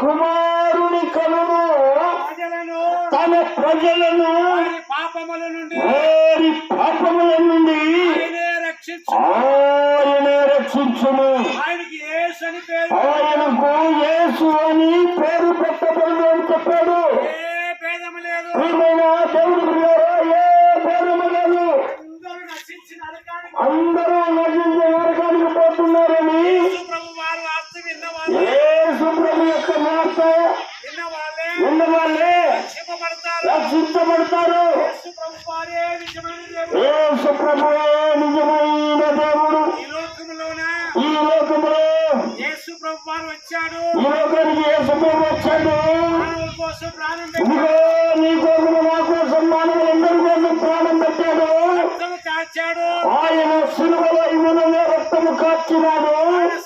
కుమారుని కనును తన ప్రజలను వారి పాపముల నుండి ఆయనే రక్షించును. ఆయనకు యేసు అని పేరు పెట్టబడి అని చెప్పాడు. దేవుడు ఏ భేదము లేదు. అందరూ నశించే నరకానికి పోతున్నారని యేసు ప్రభు యొక్క మాట విన్న వాళ్ళే రక్షించబడతారు. యేసు ప్రభువే నిజమైన దేవుడు. ఈ లోకంలో యేసు ప్రభు వారు వచ్చాడు. ఈ లోకానికి యేసు ప్రభు వచ్చాడు. ఇదిగో నీ కోసం నా కోసం మానవులందరి కోసం ప్రాణం పెట్టాడు. ఆయన సిలువలో ఇవ్వననే రక్తము కార్చినాడు.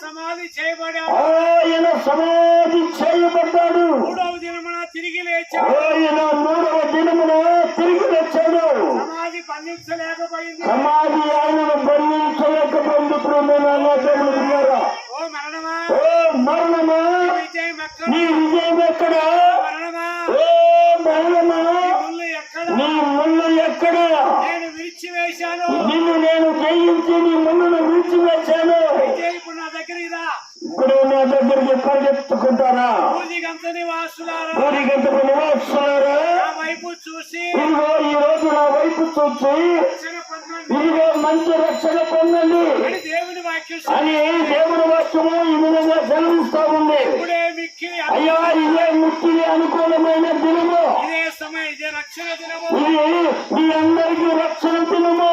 సమాధి చేయబడాడు. ఆయన సమాధి చేయబడ్డాడు. మూడవ దినమున తిరిగి లేచాడు. ఆయన మూడవ దినమున తిరిగి లేచాడు. సమాధి బంధించలేకపోయింది. సమాధి ఆయనను బంధించలేకపోయింది. ఇప్పుడు నేను అన్నారా ఓ మరణమా, ఓ మరణమా, నీ విజయం ఎక్కడ? ఓ మరణమా, నీ ముళ్ళు ఎక్కడ? నేను విరిచివేశాను. నిన్ను నేను జయించి నీ ముళ్ళను విరిచివేశాను. ఇప్పుడు నా దగ్గర ఇదా. ఇప్పుడు నా దగ్గరికి పరిగెత్తుకుంటారా? ఊరిగంత నివాసులారా, ఊరిగంతకు నివాసులారా, నా వైపు చూసి ఇదిగో ఈ రోజు నా వైపు చూసి ఇదిగో మంచి రక్షణ పొందండి దేవుని వాక్యం అని దేవుని వాక్యము ఈ విధంగా సెలవిస్తా ఉంది. అయ్యా, ఇదే ముఖ్య అనుకూలమైన దినము. ఇదే సమయం, ఇదే రక్షణ దినము. ఇది మీ అందరికీ రక్షణ దినము.